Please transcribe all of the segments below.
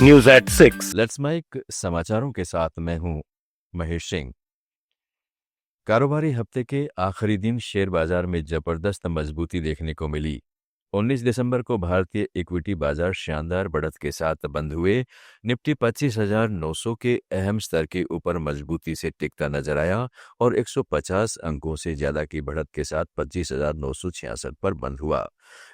News at 6। Let's mic समाचारों के साथ मैं हूं महेश सिंह। कारोबारी हफ्ते के आखिरी दिन शेयर बाजार में जबरदस्त मजबूती देखने को मिली। 19 दिसंबर को भारतीय इक्विटी बाजार शानदार बढ़त के साथ बंद हुए। निफ्टी 25,900 के अहम स्तर के ऊपर मजबूती से टिकता नजर आया और 150 अंकों से ज्यादा की बढ़त के साथ 25,966 पर बंद हुआ।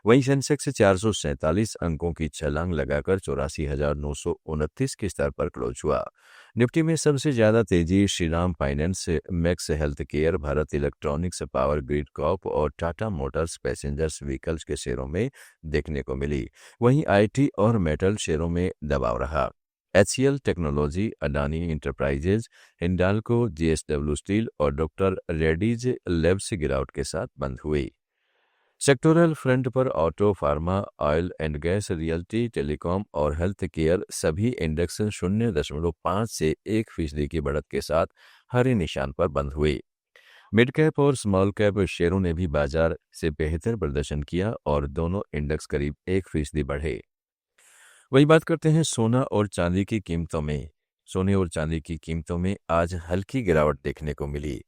वहीं सेंसेक्स 447 अंकों की छलांग लगाकर 84,929 के स्तर पर क्लोज हुआ। निफ्टी में सबसे ज्यादा तेजी Shriram finance, max health care, Bharat electronics, power grid Corp और टाटा मोटर्स पैसेंजर्स व्हीकल्स के शेयरों में देखने को मिली। वहीं आईटी और मेटल शेयरों में दबाव रहा। HCL technology, Adani enterprises, Hindalco, JSW steel और डॉक्टर रेड्डीज लैब्स गिरावट के साथ बंद हुई। सेक्टोरल फ्रंट पर auto, pharma, oil and gas, realty, telecom और हेल्थ केयर सभी इंडेक्स 0.5 से 1% की बढ़त के साथ हरे निशान पर बंद हुई। मिड कैप और स्मॉल कैप शेयरों ने भी बाजार से बेहतर प्रदर्शन किया और दोनों इंडेक्स करीब 1% बढ़े। वही बात करते हैं सोना और चांदी की कीमतों में। सोने और चांदी की कीमतों में आज हल्की गिरावट देखने को मिली।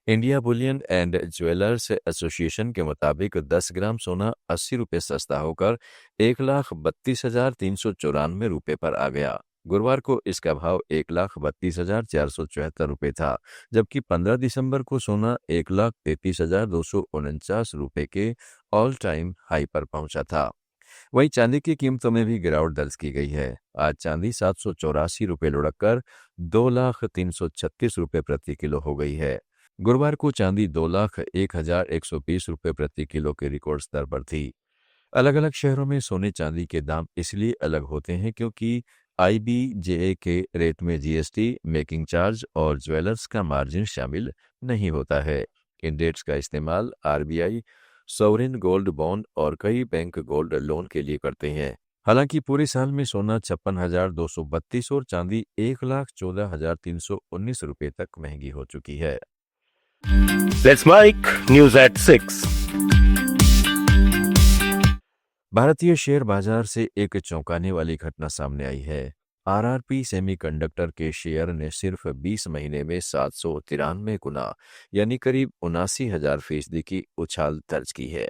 India bullion and jewellers association के मुताबिक 10 ग्राम सोना 80 रुपये सस्ता होकर 1,32,394 रुपये पर आ गया। गुरुवार को इसका भाव 1,32,474 रुपये था, जबकि 15 दिसंबर को सोना 1,33,249 रुपये के ऑल टाइम हाई पर पहुंचा था। वहीं चांदी की कीमतों में भी गिरावट दर्ज की गई है। आज चांदी 784 रुपये लुढ़ककर 2,03,36 रुपये प्रति किलो हो गई है। गुरुवार को चांदी 2,01,120 रुपये प्रति किलो के रिकॉर्ड स्तर पर थी। अलग अलग शहरों में सोने चांदी के दाम इसलिए अलग होते हैं क्योंकि IBJA के रेट में GST, मेकिंग चार्ज और ज्वेलर्स का मार्जिन शामिल नहीं होता है। इन रेट्स का इस्तेमाल RBI, सॉवरेन गोल्ड बॉन्ड और कई बैंक गोल्ड लोन के लिए करते हैं। हालांकि पूरे साल में सोना 56,232 और चांदी 1,14,319 रुपये तक महंगी हो चुकी है। Let's Mic news at 6। भारतीय शेयर बाजार से एक चौंकाने वाली घटना सामने आई है। RRP सेमीकंडक्टर के शेयर ने सिर्फ 20 महीने में 793 गुना यानी करीब 79,000% की उछाल दर्ज की है।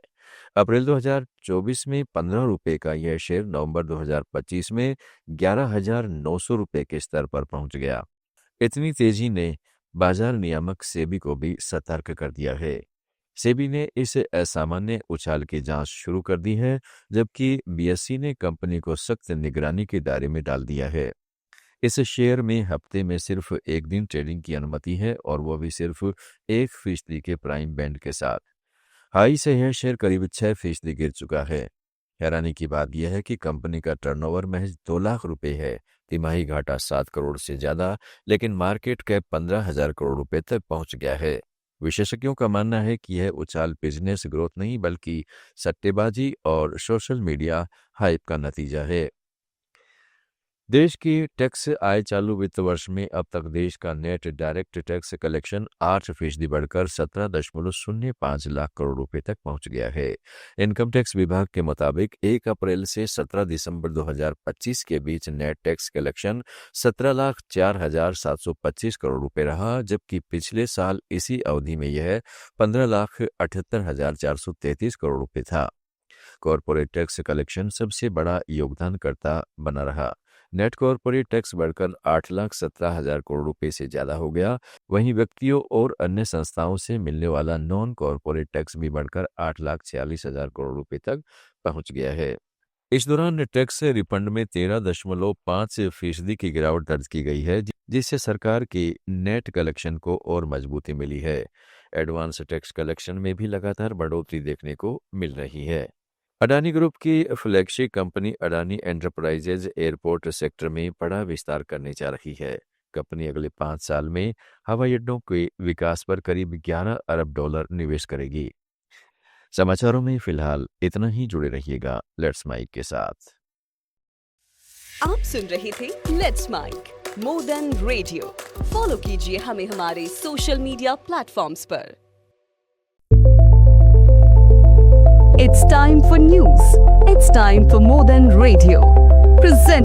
अप्रैल 2024 में 15 रुपये का यह शेयर नवंबर 2025 में 11,900 रुपये के स्तर पर पहुंच गया। इतनी तेजी ने बाजार नियामक सेबी को भी सतर्क कर दिया है। सेबी ने इस असामान्य उछाल की जांच शुरू कर दी है, जबकि BSE ने कंपनी को सख्त निगरानी के दायरे में डाल दिया है। इस शेयर में हफ्ते में सिर्फ एक दिन ट्रेडिंग की अनुमति है और वो भी सिर्फ 1% के प्राइम बैंड के साथ। हाई से यह शेयर करीब 6% गिर चुका है। हैरानी की बात यह है कि कंपनी का टर्नओवर महज 2 लाख रुपए है, तिमाही घाटा 7 करोड़ से ज्यादा, लेकिन मार्केट कैप 15,000 करोड़ रुपए तक पहुंच गया है। विशेषज्ञों का मानना है कि यह उछाल बिजनेस ग्रोथ नहीं बल्कि सट्टेबाजी और सोशल मीडिया हाइप का नतीजा है। देश की टैक्स आय चालू वित्त वर्ष में अब तक देश का नेट डायरेक्ट टैक्स कलेक्शन 8% बढ़कर 17.05 लाख करोड़ रुपए तक पहुंच गया है। इनकम टैक्स विभाग के मुताबिक 1 अप्रैल से 17 दिसंबर 2025 के बीच नेट टैक्स कलेक्शन 17,04,725 करोड़ रुपए रहा, जबकि पिछले साल इसी अवधि में यह 15,78,433 करोड़ रुपए था। कॉरपोरेट टैक्स कलेक्शन सबसे बड़ा योगदानकर्ता बना रहा। नेट कॉरपोरेट टैक्स बढ़कर 8,17,000 करोड़ रुपए से ज्यादा हो गया। वहीं व्यक्तियों और अन्य संस्थाओं से मिलने वाला नॉन कॉरपोरेट टैक्स भी बढ़कर 8,46,000 करोड़ रुपए तक पहुंच गया है। इस दौरान टैक्स रिफंड में 13.5% की गिरावट दर्ज की गई है, जिससे सरकार की नेट कलेक्शन को और मजबूती मिली है। एडवांस टैक्स कलेक्शन में भी लगातार बढ़ोतरी देखने को मिल रही है। अडानी ग्रुप की flagship company Adani enterprises airport sector में बड़ा विस्तार करने जा रही है। कंपनी अगले 5 साल में हवाई अड्डों के विकास पर करीब $11 अरब निवेश करेगी। समाचारों में फिलहाल इतना ही। जुड़े रहिएगा लेट्स माइक के साथ। आप सुन रहे थे Let's Mic more than radio. Follow कीजिए हमें हमारे सोशल मीडिया प्लेटफॉर्म्स पर। It's time for news. It's time for more than radio. Present